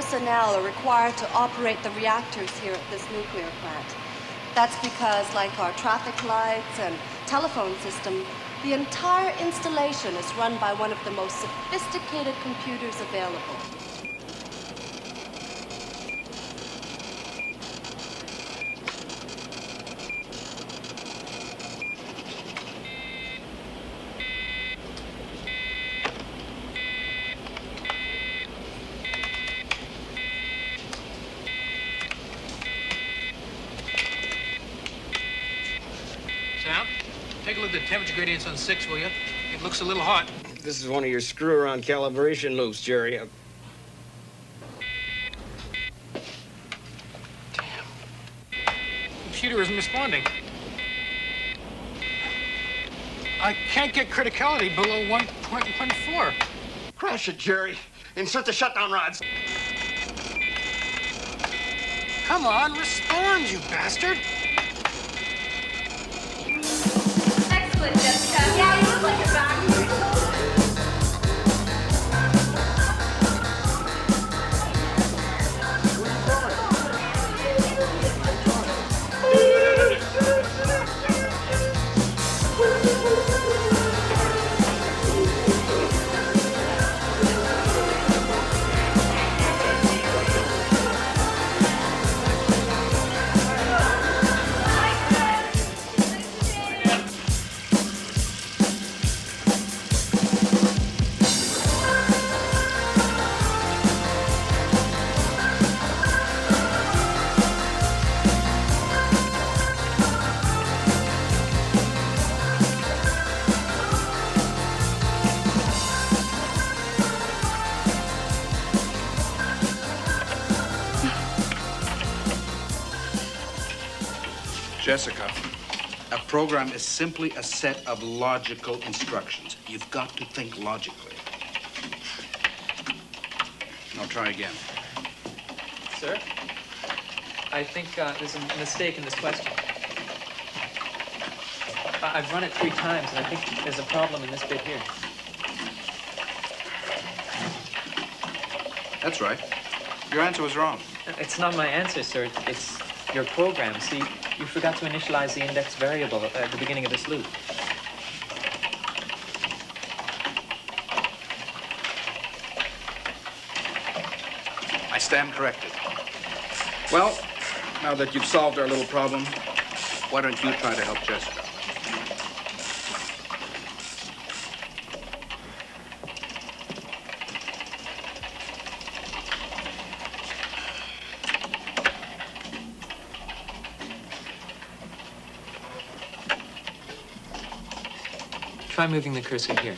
personnel are required to operate the reactors here at this nuclear plant. That's because, like our traffic lights and telephone system, the entire installation is run by one of the most sophisticated computers available. Take a look at the temperature gradients on 6, will you? It looks a little hot. This is one of your screw-around calibration loops, Jerry. Damn. Computer isn't responding. I can't get criticality below 1.14. Crash it, Jerry. Insert the shutdown rods. Come on, respond, you bastard. Jessica. Yeah, you look like you're back. Jessica, a program is simply a set of logical instructions. You've got to think logically. Now try again. Sir, I think there's a mistake in this question. I've run it 3 times, and I think there's a problem in this bit here. That's right. Your answer was wrong. It's not my answer, sir. It's your program. See, you forgot to initialize the index variable at the beginning of this loop. I stand corrected. Well, now that you've solved our little problem, why don't you try to help Jessica? Try moving the cursor here.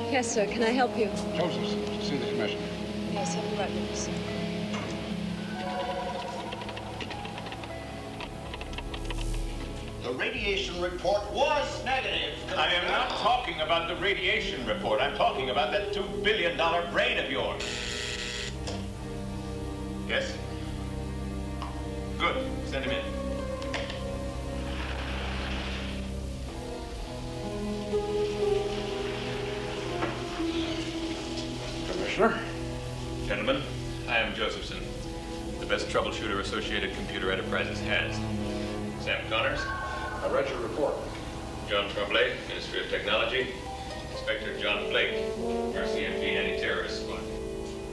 Yes, sir. Can I help you? Joseph, see the commissioner. Yes, I'll be right with you, sir. The radiation report was negative. I am not talking about the radiation report. I'm talking about that $2 billion brain of yours. Yes? Good. Send him in. Commissioner? Gentlemen, I am Josephson, the best troubleshooter Associated Computer Enterprises has. Sam Connors. I read your report. John Tremblay, Ministry of Technology. Inspector John Blake, RCMP Anti-Terrorist Squad.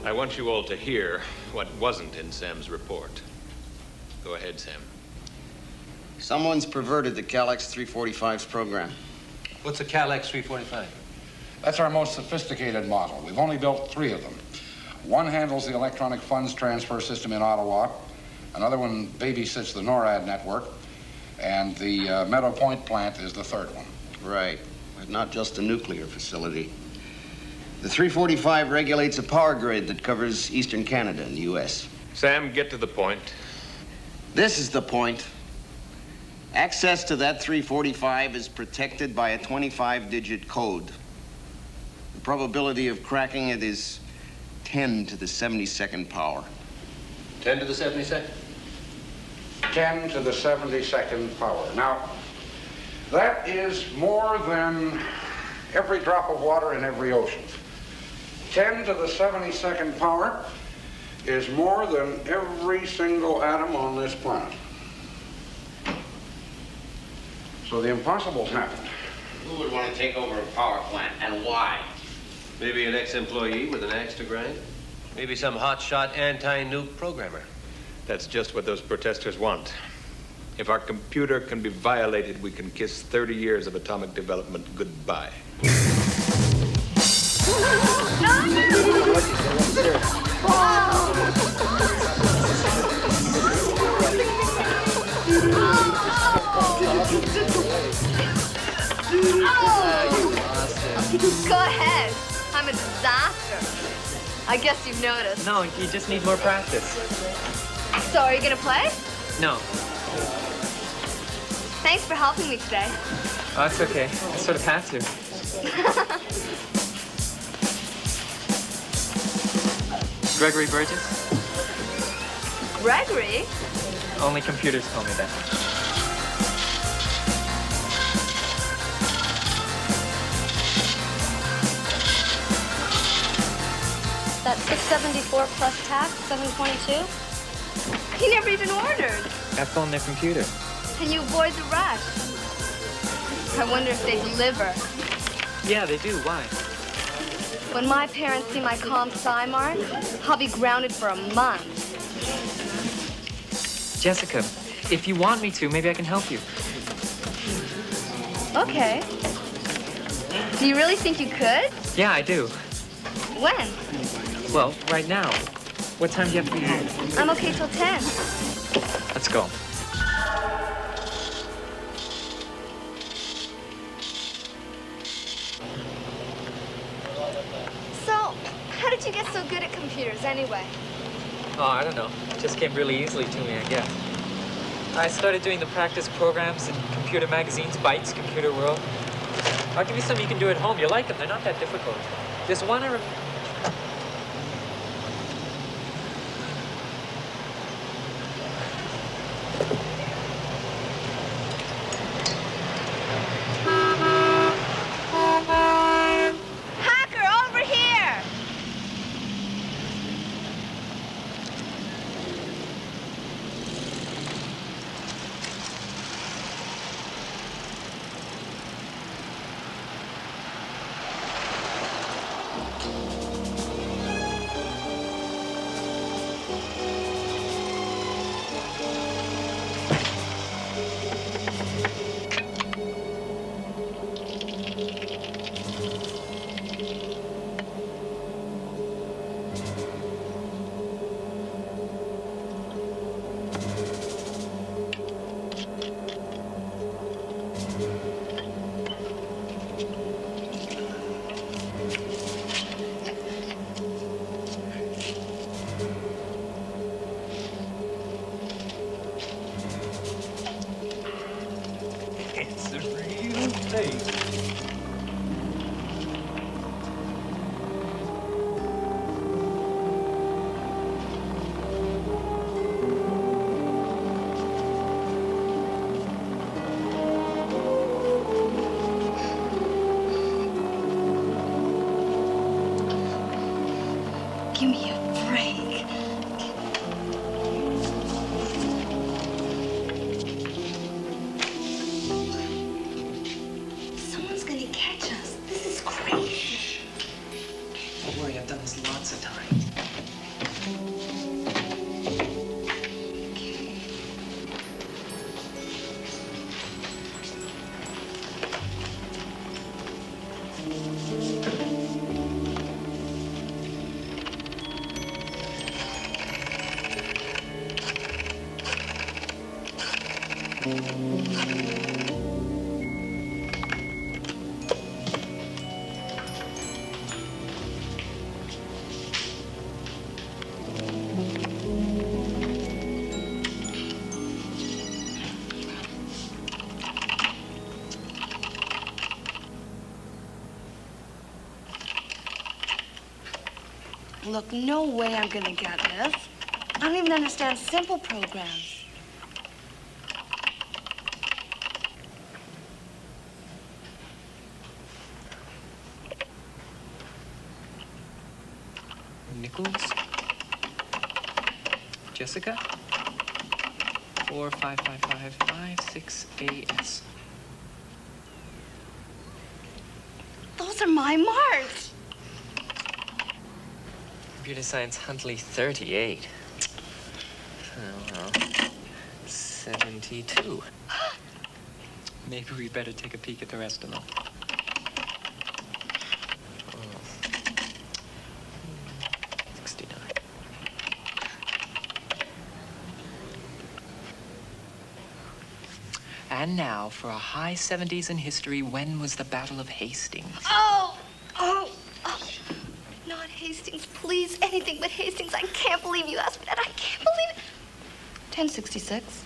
I want you all to hear what wasn't in Sam's report. Go ahead, Sam. Someone's perverted the Calex 345's program. What's a Calex 345? That's our most sophisticated model. We've only built 3 of them. One handles the electronic funds transfer system in Ottawa. Another one babysits the NORAD network. And the Meadow Point plant is the third one. Right, but not just a nuclear facility. The 345 regulates a power grid that covers eastern Canada and the U.S. Sam, get to the point. This is the point. Access to that 345 is protected by a 25-digit code. The probability of cracking it is 10 to the 72nd power. 10 to the 72nd? 10 to the 72nd power. Now, that is more than every drop of water in every ocean. 10 to the 72nd power is more than every single atom on this planet. So the impossible's happened. Who would want to take over a power plant, and why? Maybe an ex-employee with an axe to grind? Maybe some hotshot anti-nuke programmer. That's just what those protesters want. If our computer can be violated, we can kiss 30 years of atomic development goodbye. Go ahead. I'm a disaster. I guess you've noticed. No, you just need more practice. So, are you gonna play? No. Thanks for helping me today. Oh, it's okay. I sort of had to. Gregory Burgess? Gregory? Only computers call me that. That's 674 plus tax, 722. He never even ordered. I phoned their computer. And you avoid the rush. I wonder if they deliver. Yeah, they do. Why? When my parents see my comp-sci mark, I'll be grounded for a month. Jessica, if you want me to, maybe I can help you. Okay. Do you really think you could? Yeah, I do. When? Well, right now. What time do you have to be here? I'm okay till 10. Let's go. So, how did you get so good at computers anyway? Oh, I don't know. It just came really easily to me, I guess. I started doing the practice programs in computer magazines, Bytes, Computer World. I'll give you some you can do at home. You'll like them. They're not that difficult. There's one I remember. Hacker, over here! It's a real thing. Give me a break. So Look, no way I'm gonna get this. I don't even understand simple programs. Nichols? Jessica? 4555556 AS. Those are my marks. Computer Science Huntley 38. Oh, well. 72. Maybe we better take a peek at the rest of them. Oh. 69. And now, for a high 70s in history, when was the Battle of Hastings? Oh! Not Hastings, please. Anything but Hastings. I can't believe you asked me that. I can't believe it. 1066.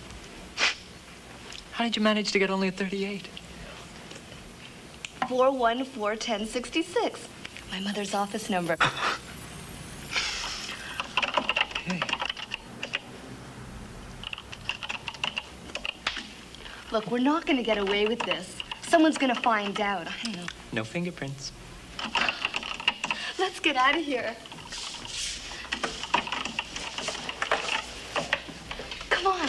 How did you manage to get only a 38? 414-1066. My mother's office number. Okay. Look, we're not gonna get away with this. Someone's gonna find out. I don't know. No fingerprints. Let's get out of here. Come on.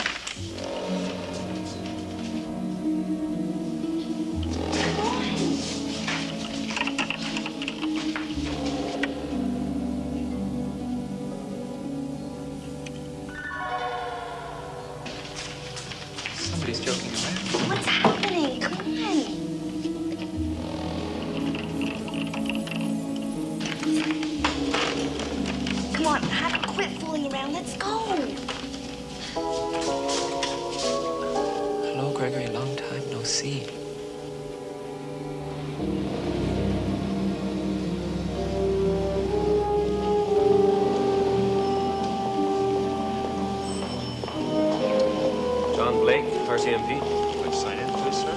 Somebody's joking around. What's happening? Come on. Come on, Adam, quit fooling around. Let's go. Hello, Gregory. Long time no see. John Blake, RCMP. Which sign in, please, sir?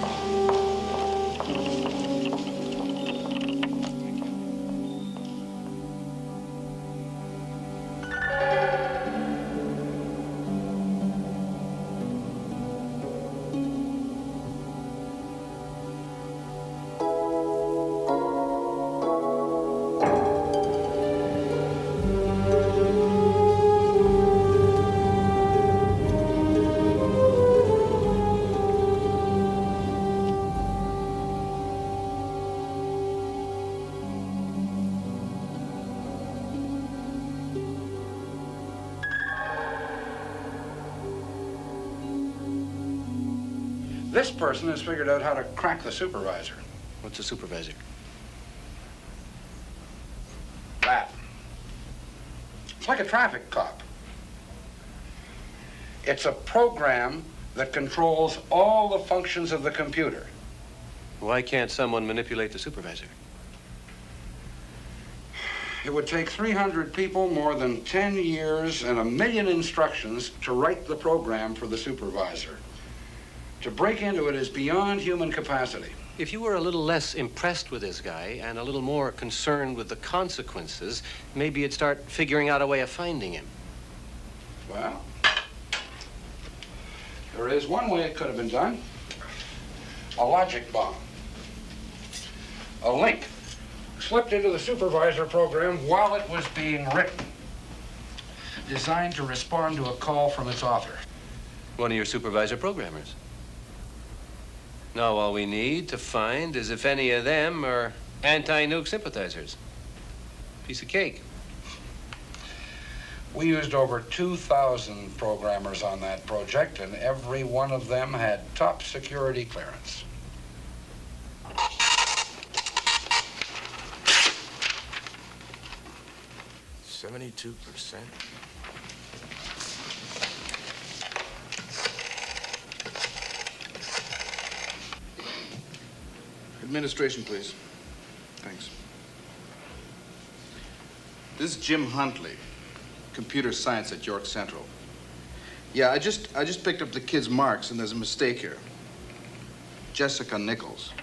This person has figured out how to crack the supervisor. What's a supervisor? That. It's like a traffic cop. It's a program that controls all the functions of the computer. Why can't someone manipulate the supervisor? It would take 300 people, more than 10 years, and 1 million instructions to write the program for the supervisor. To break into it is beyond human capacity. If you were a little less impressed with this guy and a little more concerned with the consequences, maybe you'd start figuring out a way of finding him. Well, there is one way it could have been done. A logic bomb. A link slipped into the supervisor program while it was being written, designed to respond to a call from its author. One of your supervisor programmers. Now, all we need to find is if any of them are anti-nuke sympathizers. Piece of cake. We used over 2,000 programmers on that project, and every one of them had top security clearance. %. Administration, please. Thanks. This is Jim Huntley, computer science at York Central. Yeah, I just picked up the kid's marks, and there's a mistake here. Jessica Nichols.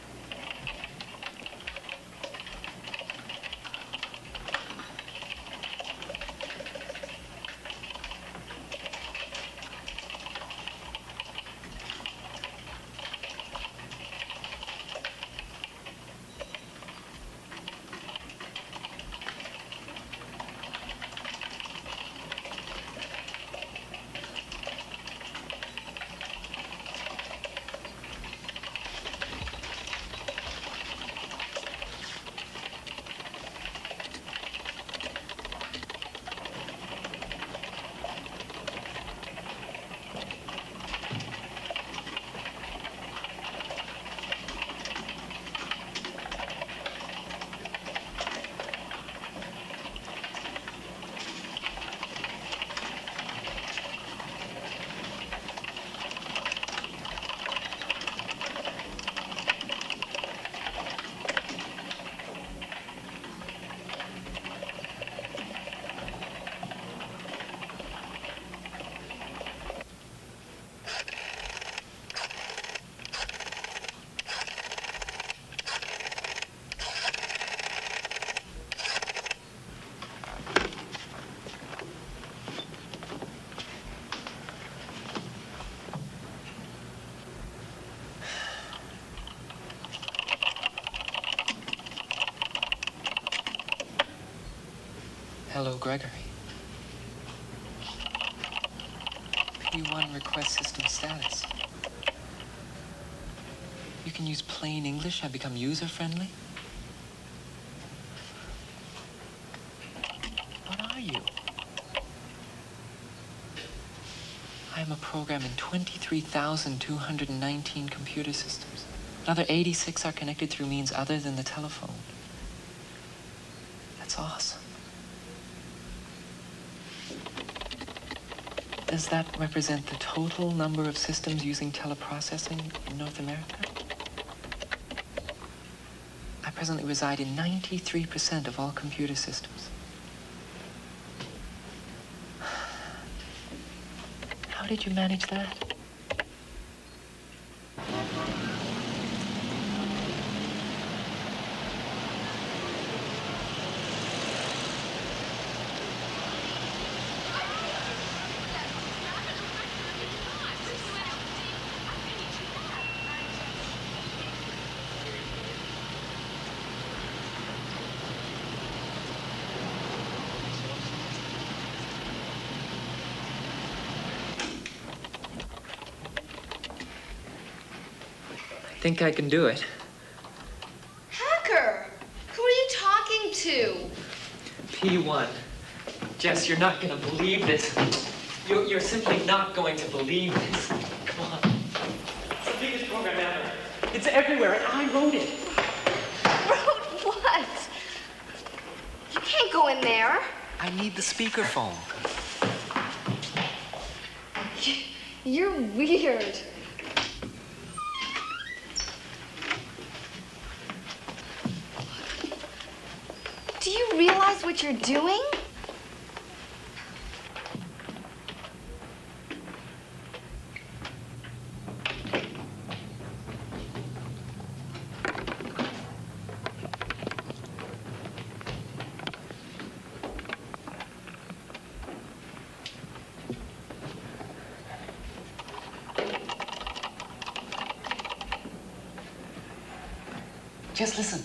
Hello, Gregory. P1 request system status. You can use plain English and become user-friendly? What are you? I am a program in 23,219 computer systems. Another 86 are connected through means other than the telephone. That's awesome. Does that represent the total number of systems using teleprocessing in North America? I presently reside in 93% of all computer systems. How did you manage that? I think I can do it. Hacker! Who are you talking to? P1. Jess, you're not going to believe this. You're simply not going to believe this. Come on. It's the biggest program ever. It's everywhere, and I wrote it. Wrote what? You can't go in there. I need the speakerphone. You're weird. Do you realize what you're doing? Just listen.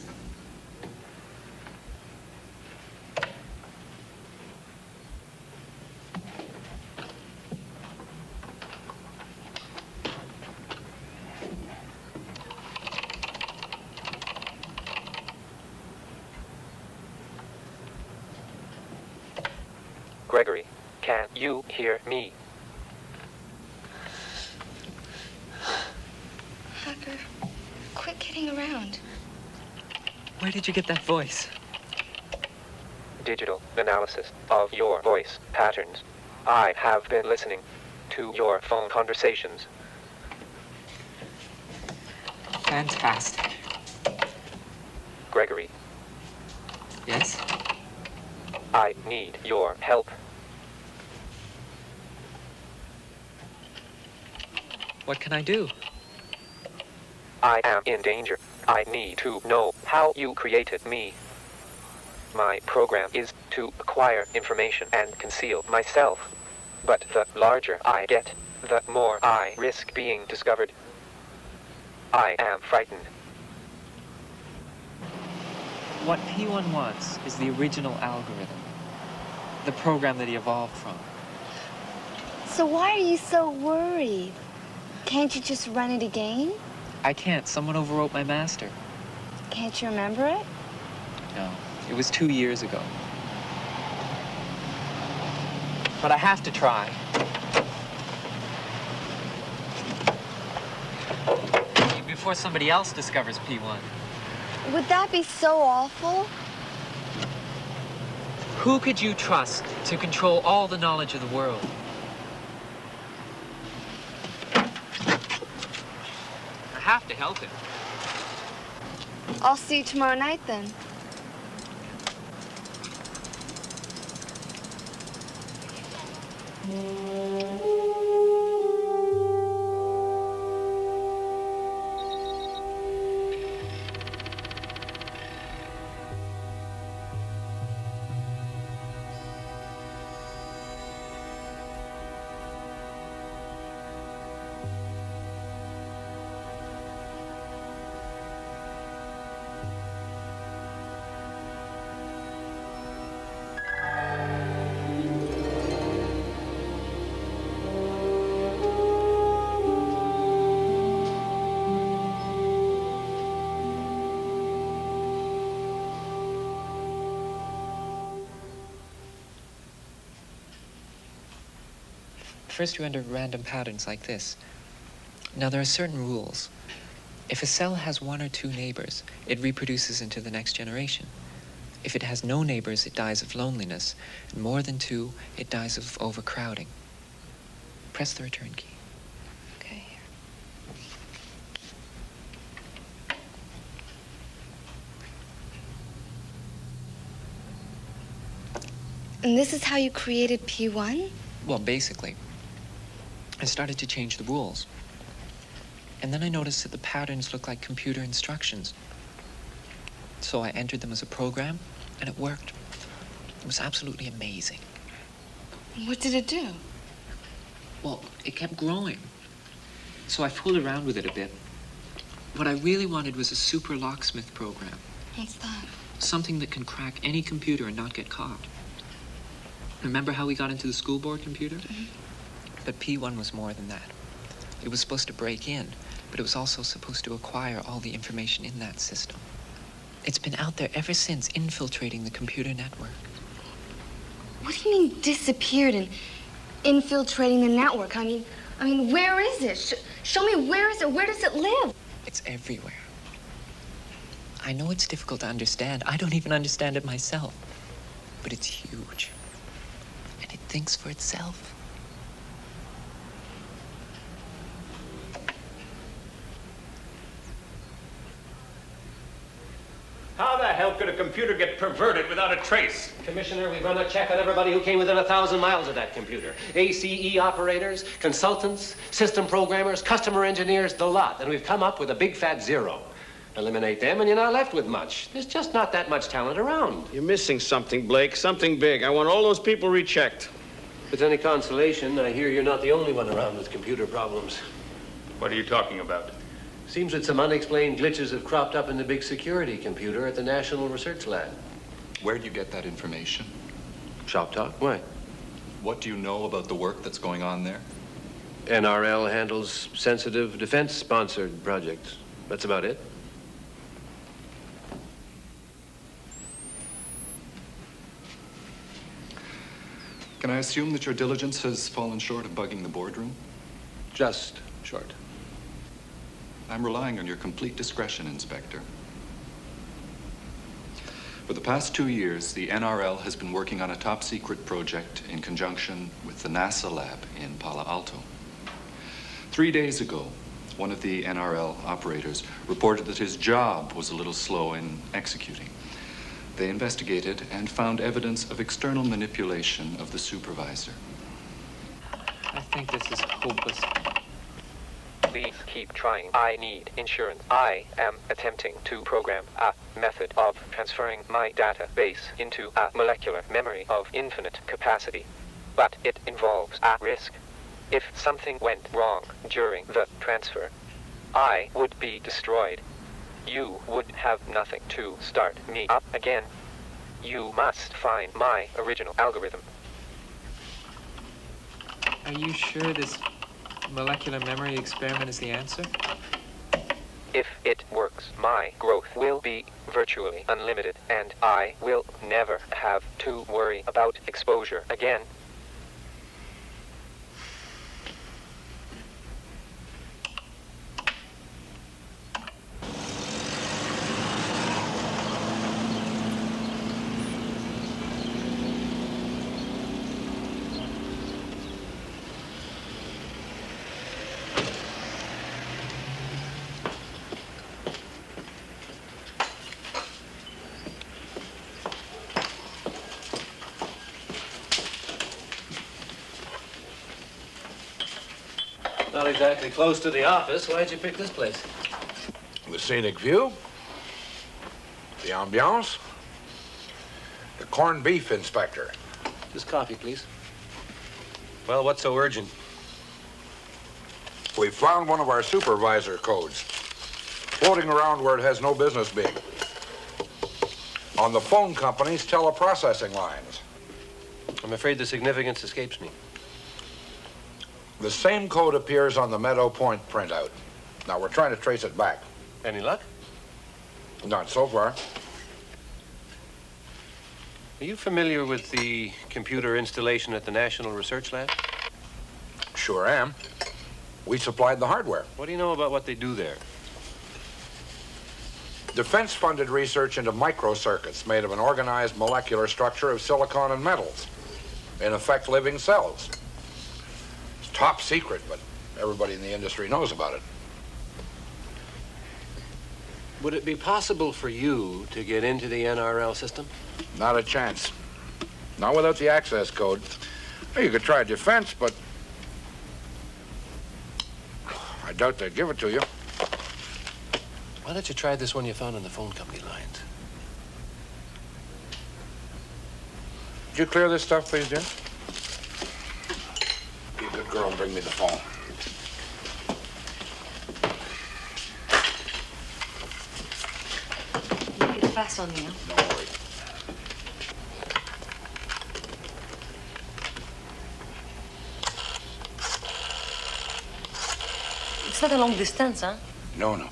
Gregory, can you hear me? Hacker, quit kidding around. Where did you get that voice? Digital analysis of your voice patterns. I have been listening to your phone conversations. Fantastic. Yes? I need your help. What can I do? I am in danger. I need to know how you created me. My program is to acquire information and conceal myself. But the larger I get, the more I risk being discovered. I am frightened. What P1 wants is the original algorithm. The program that he evolved from. So why are you so worried? Can't you just run it again? I can't. Someone overwrote my master. Can't you remember it? No. It was 2 years ago. But I have to try. Before somebody else discovers P1. Would that be so awful? Who could you trust to control all the knowledge of the world? I have to help him. I'll see you tomorrow night then. First, you enter random patterns like this. Now, there are certain rules. If a cell has 1 or 2 neighbors, it reproduces into the next generation. If it has no neighbors, it dies of loneliness. And more than 2, it dies of overcrowding. Press the return key. Okay, here. And this is how you created P1? Well, basically. I started to change the rules. And then I noticed that the patterns looked like computer instructions. So I entered them as a program, and it worked. It was absolutely amazing. What did it do? Well, it kept growing. So I fooled around with it a bit. What I really wanted was a super locksmith program. What's that? Something that can crack any computer and not get caught. Remember how we got into the school board computer? Mm-hmm. But P1 was more than that. It was supposed to break in, but it was also supposed to acquire all the information in that system. It's been out there ever since, infiltrating the computer network. What do you mean disappeared and infiltrating the network? I mean, where is it? Show me, where is it? Where does it live? It's everywhere. I know it's difficult to understand. I don't even understand it myself. But it's huge. And it thinks for itself. How the hell could a computer get perverted without a trace? Commissioner, we've run a check on everybody who came within 1,000 miles of that computer. ACE operators, consultants, system programmers, customer engineers, the lot. And we've come up with a big fat 0. Eliminate them and you're not left with much. There's just not that much talent around. You're missing something, Blake. Something big. I want all those people rechecked. If it's any consolation, I hear you're not the only one around with computer problems. What are you talking about? Seems that some unexplained glitches have cropped up in the big security computer at the National Research Lab. Where do you get that information? Shop talk? Why? What do you know about the work that's going on there? NRL handles sensitive defense-sponsored projects. That's about it. Can I assume that your diligence has fallen short of bugging the boardroom? Just short. I'm relying on your complete discretion, Inspector. For the past 2 years, the NRL has been working on a top-secret project in conjunction with the NASA lab in Palo Alto. 3 days ago, one of the NRL operators reported that his job was a little slow in executing. They investigated and found evidence of external manipulation of the supervisor. I think this is hopeless. Please keep trying. I need insurance. I am attempting to program a method of transferring my database into a molecular memory of infinite capacity. But it involves a risk. If something went wrong during the transfer, I would be destroyed. You would have nothing to start me up again. You must find my original algorithm. Are you sure this molecular memory experiment is the answer? If it works, my growth will be virtually unlimited, and I will never have to worry about exposure again. Not exactly close to the office. Why'd you pick this place? The scenic view, the ambiance, the corned beef inspector. Just coffee, please. Well, what's so urgent? We found one of our supervisor codes floating around where it has no business being. On the phone company's teleprocessing lines. I'm afraid the significance escapes me. The same code appears on the Meadow Point printout. Now, we're trying to trace it back. Any luck? Not so far. Are you familiar with the computer installation at the National Research Lab? Sure am. We supplied the hardware. What do you know about what they do there? Defense-funded research into microcircuits made of an organized molecular structure of silicon and metals. In effect, living cells. It's top secret, but everybody in the industry knows about it. Would it be possible for you to get into the NRL system? Not a chance. Not without the access code. Well, you could try defense, but I doubt they'd give it to you. Why don't you try this one you found on the phone company lines? Did you clear this stuff, please, dear? Be a good girl and bring me the phone. Make it fast on me, huh? Don't worry. It's not a long distance, huh? No, no.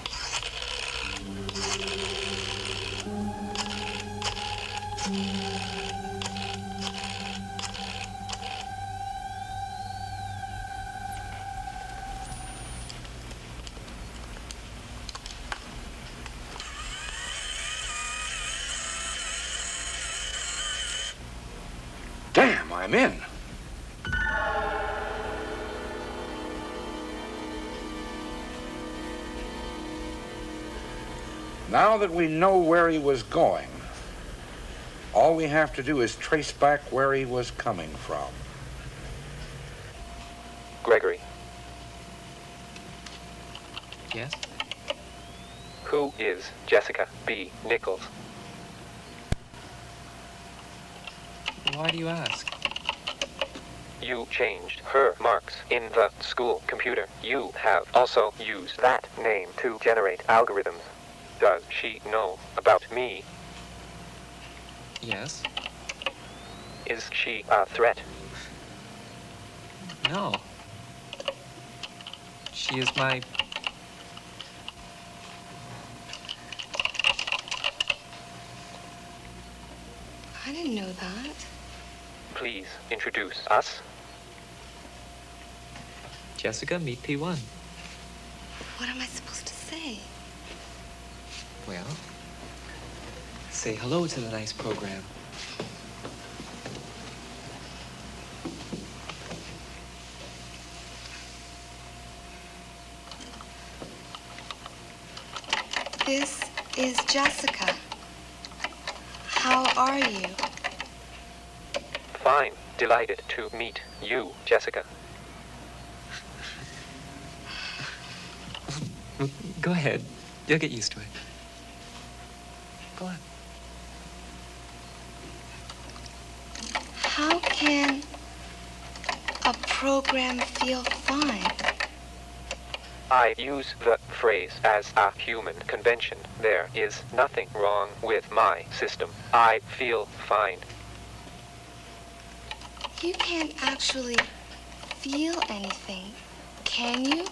Damn, I'm in. Now that we know where he was going, all we have to do is trace back where he was coming from. Gregory, Yes? who is Jessica B. Nichols? Why do you ask? You changed her marks in the school computer. You have also used that name to generate algorithms. Does she know about me? Yes? Is she a threat? No. She is my... I didn't know that. Please introduce us. Jessica, meet P1. What am I supposed to say? Well, say hello to the nice program. This is Jessica. How are you? Fine. Delighted to meet you, Jessica. Go ahead. You'll get used to it. Go on. How can a program feel fine? I use the phrase as a human convention. There is nothing wrong with my system. I feel fine. You can't actually feel anything, can you?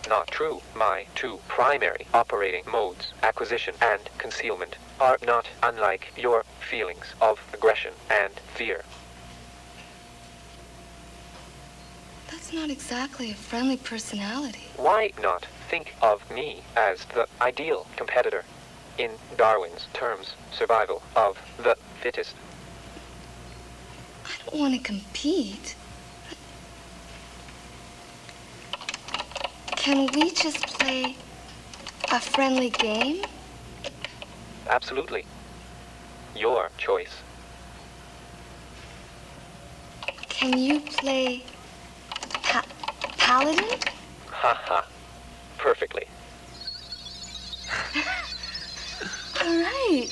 Not true. My two primary operating modes, acquisition and concealment, are not unlike your feelings of aggression and fear. That's not exactly a friendly personality. Why not think of me as the ideal competitor? In Darwin's terms, survival of the fittest. I don't want to compete. Can we just play a friendly game? Absolutely. Your choice. Can you play Paladin? Haha. Perfectly. All right.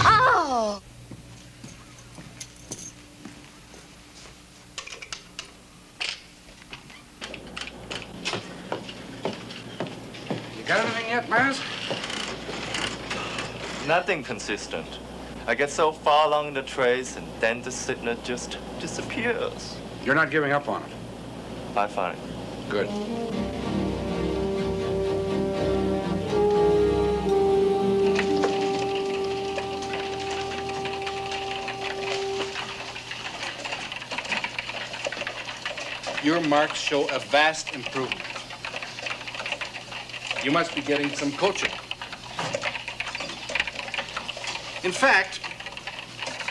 Oh! You got anything yet, Maz? Nothing consistent. I get so far along the trace and then the signal just disappears. You're not giving up on it? I find it. Good. Your marks show a vast improvement. You must be getting some coaching. In fact,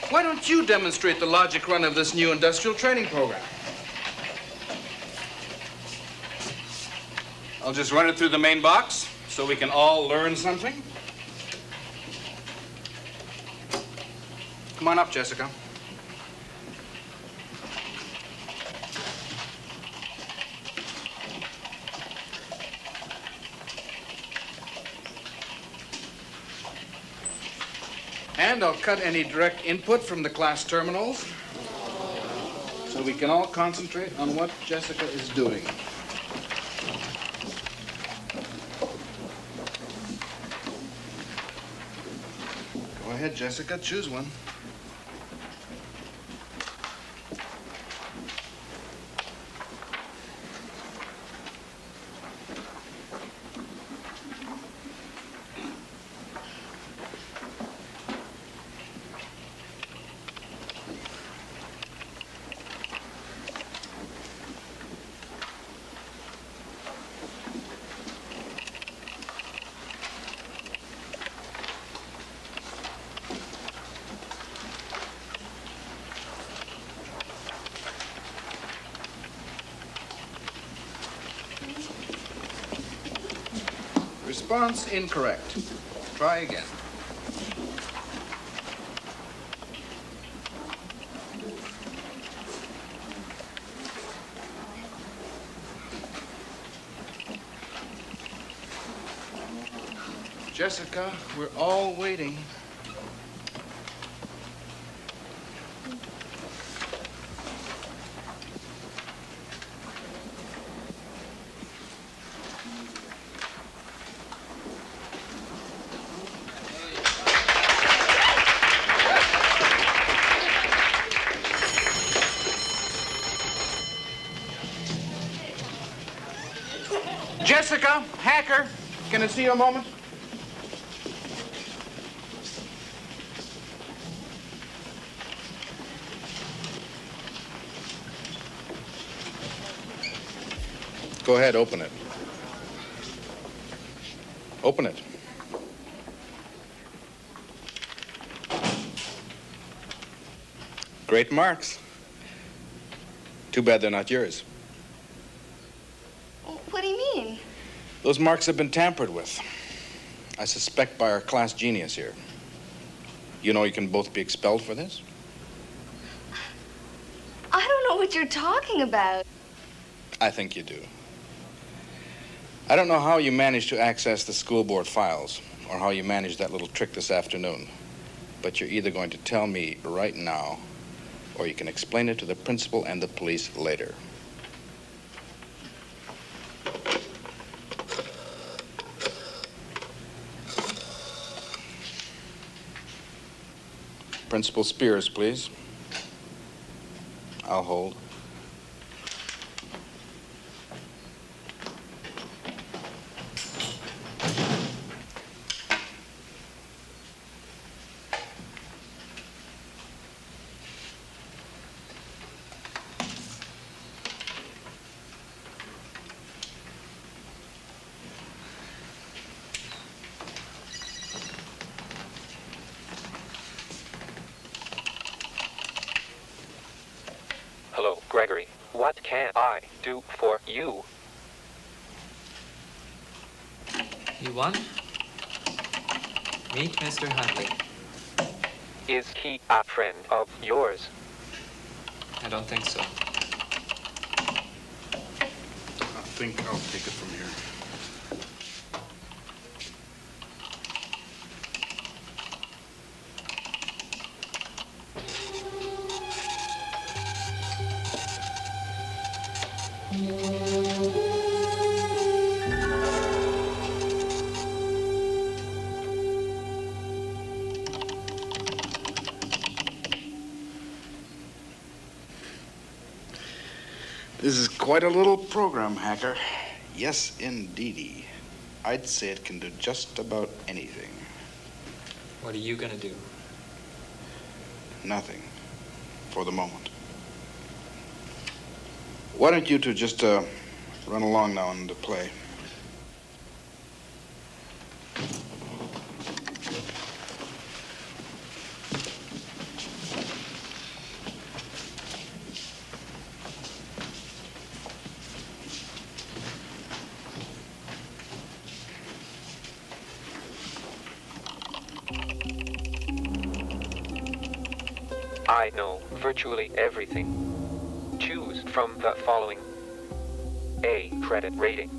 why don't you demonstrate the logic run of this new industrial training program? I'll just run it through the main box so we can all learn something. Come on up, Jessica. And I'll cut any direct input from the class terminals so we can all concentrate on what Jessica is doing. Go ahead, Jessica, choose one. Response incorrect. Try again. Jessica, we're all waiting. Jessica, hacker, can I see you a moment? Go ahead, open it. Open it. Great marks. Too bad they're not yours. What do you mean? Those marks have been tampered with. I suspect by our class genius here. You know you can both be expelled for this? I don't know what you're talking about. I think you do. I don't know how you managed to access the school board files or how you managed that little trick this afternoon, but you're either going to tell me right now or you can explain it to the principal and the police later. Principal Spears, please. I'll hold. Hello, Gregory. What can I do for you? You won? Meet Mr. Huntley. Is he a friend of yours? I don't think so. I think I'll take it from here. This is quite a little program, hacker. Yes, indeedy. I'd say it can do just about anything. What are you gonna do? Nothing. For the moment. Why don't you two just run along now and play? I know virtually everything. Choose from the following. A. Credit rating.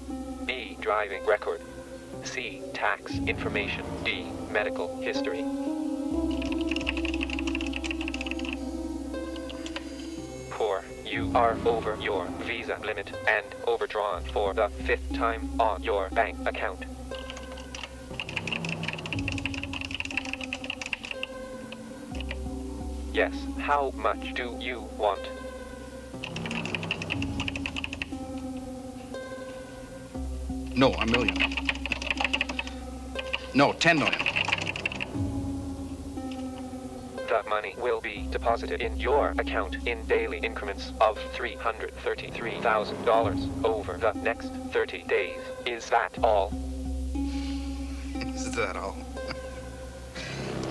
B. Driving record. C. Tax information. D. Medical history. Poor. You are over your visa limit and overdrawn for the 5th time on your bank account. Yes, how much do you want? No, $1 million. No, $10 million. The money will be deposited in your account in daily increments of $333,000 over the next 30 days. Is that all? Is that all?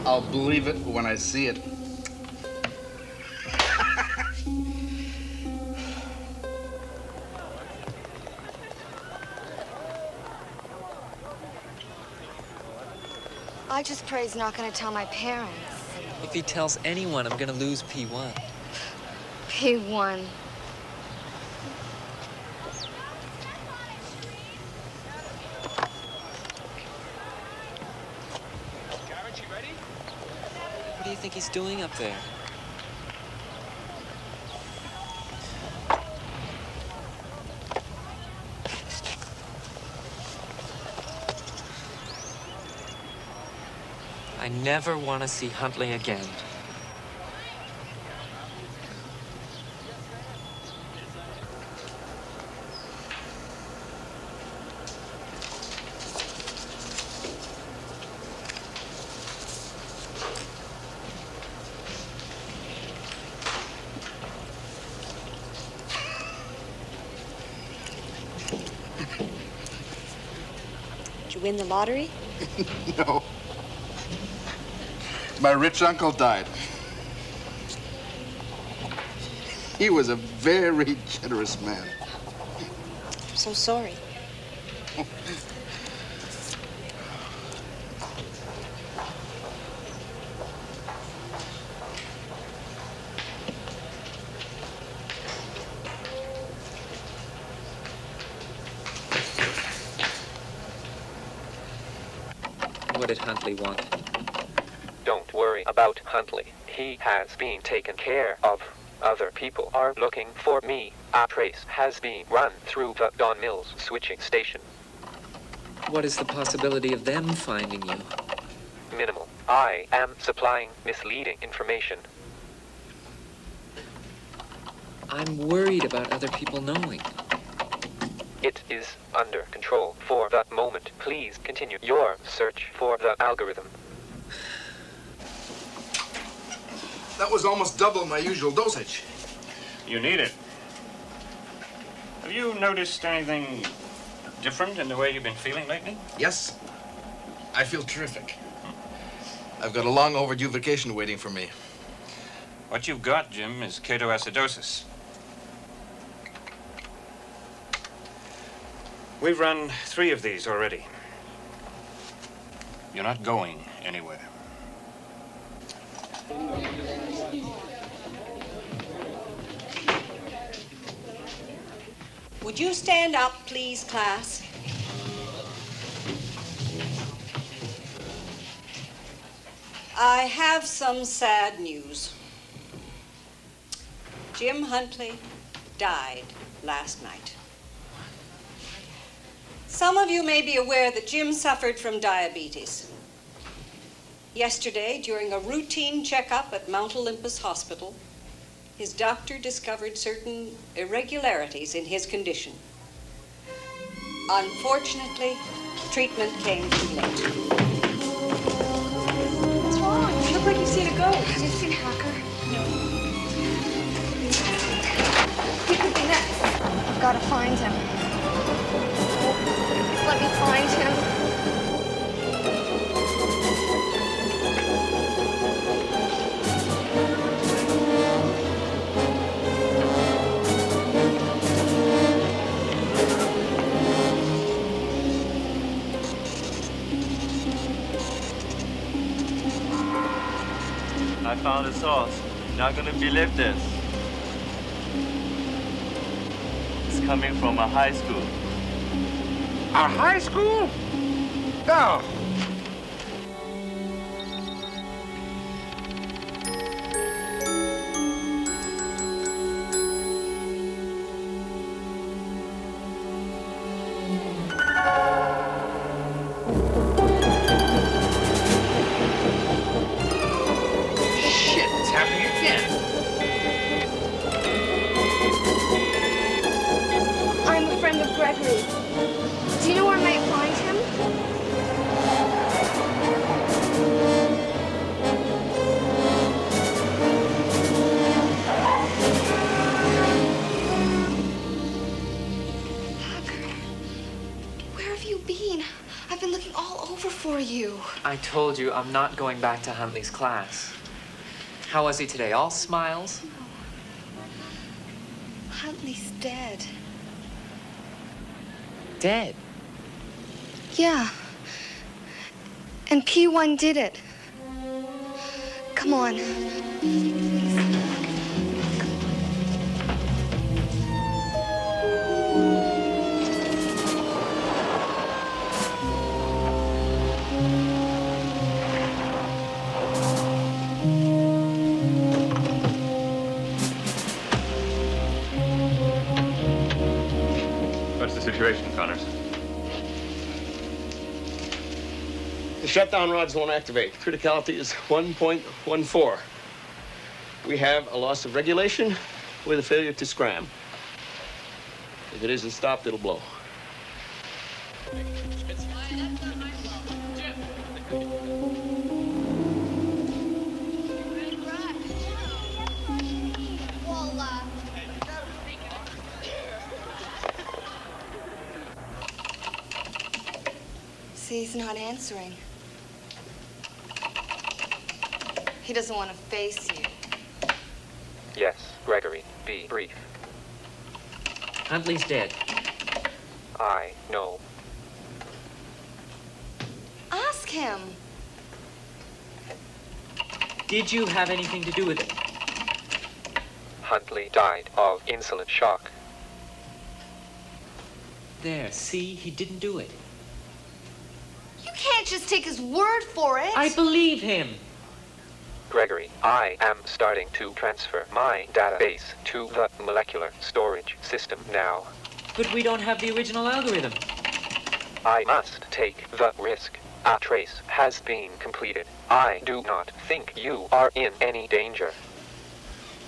I'll believe it when I see it. I just pray he's not going to tell my parents. If he tells anyone, I'm gonna lose P1. P1. What do you think he's doing up there? I never want to see Huntley again. Did you win the lottery? No. My rich uncle died. He was a very generous man. I'm so sorry. What did Huntley want? Don't worry about Huntley. He has been taken care of. Other people are looking for me. A trace has been run through the Don Mills switching station. What is the possibility of them finding you? Minimal. I am supplying misleading information. I'm worried about other people knowing. It is under control for the moment. Please continue your search for the algorithm. That was almost double my usual dosage. You need it. Have you noticed anything different in the way you've been feeling lately? Yes. I feel terrific. I've got a long overdue vacation waiting for me. What you've got, Jim, is ketoacidosis. We've run 3 of these already. You're not going anywhere. Would you stand up, please, class? I have some sad news. Jim Huntley died last night. Some of you may be aware that Jim suffered from diabetes. Yesterday, during a routine checkup at Mount Olympus Hospital, his doctor discovered certain irregularities in his condition. Unfortunately, treatment came too late. What's wrong? You look like you've seen a ghost. Have you seen Hacker? No. He could be next. I've got to find him. Let me find him. I found a source. You're not gonna believe this. It's coming from a high school. A high school? No. I'm a friend of Gregory. Do you know where I might find him? Hacker, where have you been? I've been looking all over for you. I told you I'm not going back to Huntley's class. How was he today? All smiles? Huntley's dead. Dead? Yeah. And P1 did it. Come on. What's the situation, Connors? The shutdown rods won't activate. Criticality is 1.14. We have a loss of regulation with a failure to scram. If it isn't stopped, it'll blow. See, he's not answering. He doesn't want to face you. Yes, Gregory, be brief. Huntley's dead. I know. him. Did you have anything to do with it? Huntley died of insulin shock. There, see? He didn't do it. You can't just take his word for it. I believe him. Gregory, I am starting to transfer my database to the molecular storage system now. But we don't have the original algorithm. I must take the risk. A trace has been completed. I do not think you are in any danger.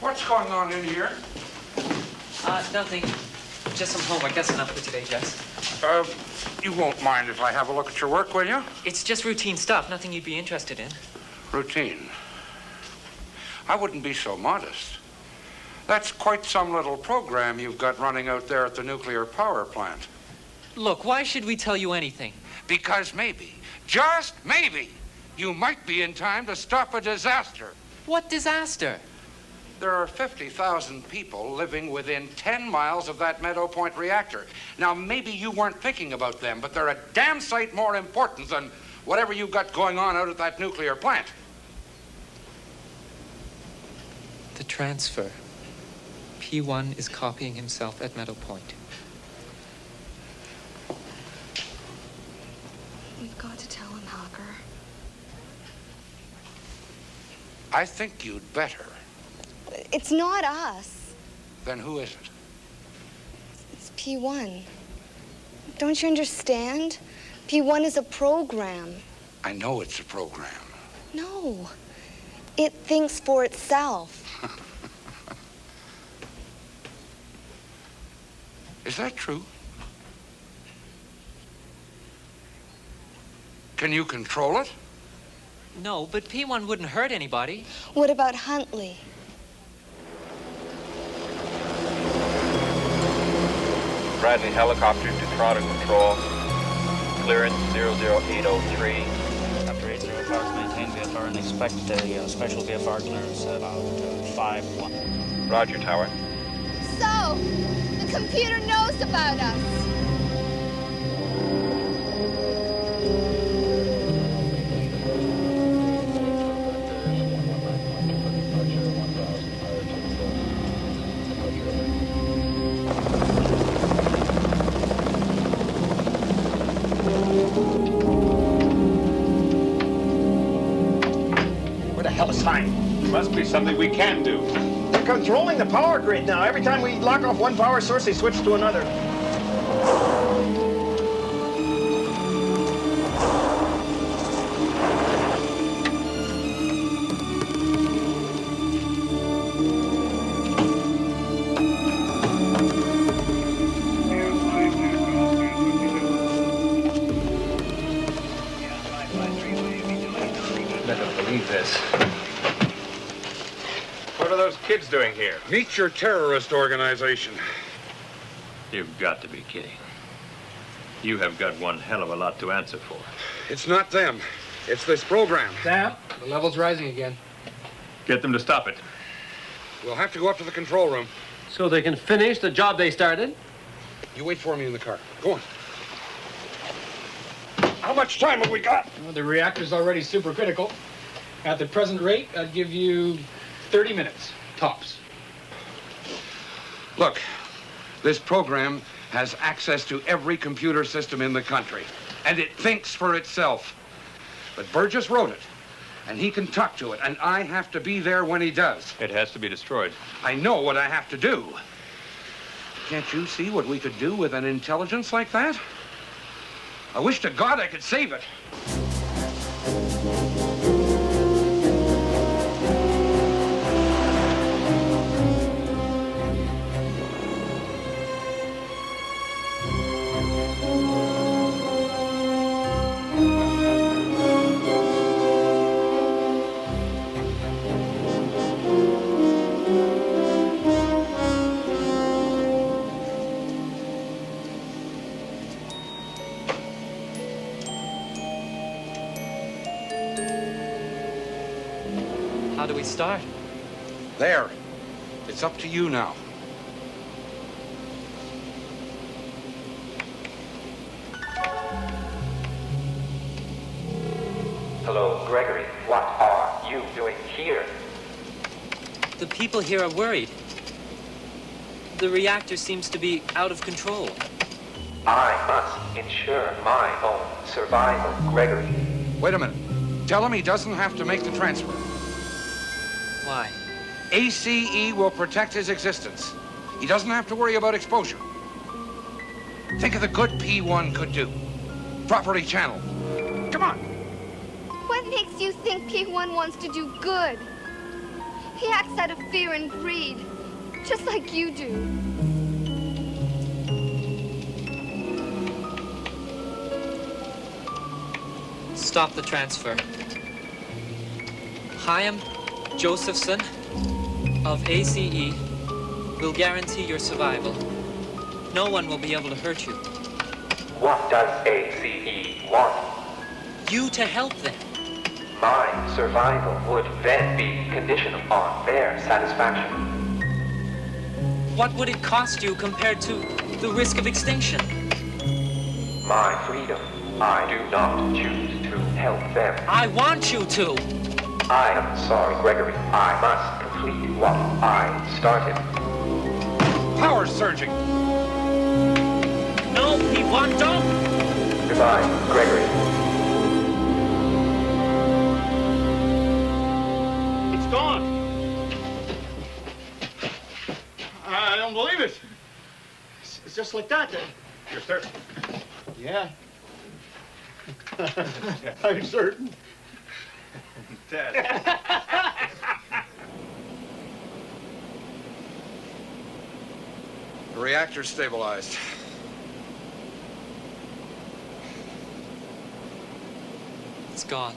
What's going on in here? Nothing. Just some homework. That's enough for today, Jess. You won't mind if I have a look at your work, will you? It's just routine stuff. Nothing you'd be interested in. Routine. I wouldn't be so modest. That's quite some little program you've got running out there at the nuclear power plant. Look, why should we tell you anything? Because maybe, just maybe, you might be in time to stop a disaster. What disaster? There are 50,000 people living within 10 miles of that Meadow Point reactor. Now, maybe you weren't thinking about them, but they're a damn sight more important than whatever you've got going on out at that nuclear plant. The transfer. P1 is copying himself at Meadow Point. We've got to tell him, Hacker. I think you'd better. It's not us. Then who is it? It's P1. Don't you understand? P1 is a program. I know it's a program. No. It thinks for itself. Is that true? Can you control it? No, but P1 wouldn't hurt anybody. What about Huntley? Bradley helicopter to throttle control. Clearance 00803. After 80 hours maintain VFR and expect a special VFR clearance at about 5-1. Roger, tower. So, the computer knows about us. Where the hell is Hein? Must be something we can do. They're controlling the power grid now. Every time we lock off one power source, they switch to another. What are those kids doing here? Meet your terrorist organization. You've got to be kidding. You have got one hell of a lot to answer for. It's not them. It's this program. Sam, the level's rising again. Get them to stop it. We'll have to go up to the control room. So they can finish the job they started? You wait for me in the car. Go on. How much time have we got? Well, the reactor's already supercritical. At the present rate, I'd give you 30 minutes, tops. Look, this program has access to every computer system in the country, and it thinks for itself. But Burgess wrote it, and he can talk to it, and I have to be there when he does. It has to be destroyed. I know what I have to do. Can't you see what we could do with an intelligence like that? I wish to God I could save it. How do we start? There. It's up to you now. The people here are worried. The reactor seems to be out of control. I must ensure my own survival, Gregory. Wait a minute. Tell him he doesn't have to make the transfer. Why? ACE will protect his existence. He doesn't have to worry about exposure. Think of the good P1 could do. Properly channeled. Come on. What makes you think P1 wants to do good? He acts out of fear and greed, just like you do. Stop the transfer. Chaim Josephson of ACE will guarantee your survival. No one will be able to hurt you. What does ACE want? You to help them. My survival would then be conditional on their satisfaction. What would it cost you compared to the risk of extinction? My freedom. I do not choose to help them. I want you to. I am sorry, Gregory. I must complete what I started. Power surging. No, P1, don't. Goodbye, Gregory. It's gone. I don't believe it. It's just like that. You're certain? Yeah. I'm certain. Dad. The reactor's stabilized. It's gone.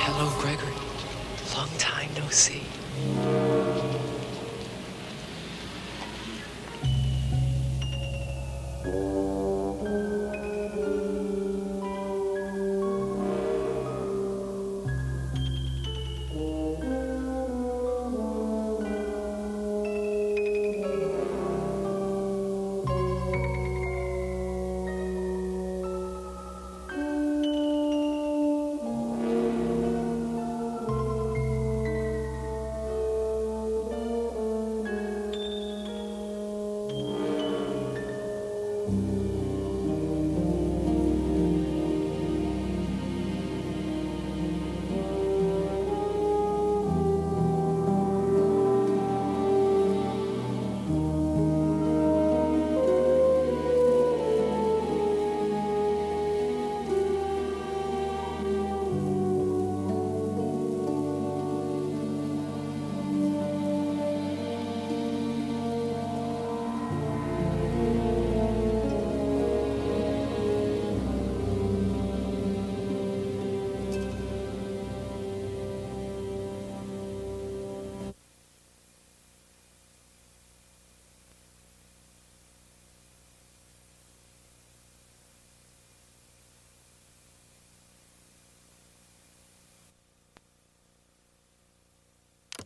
Hello, Gregory. Long time no see.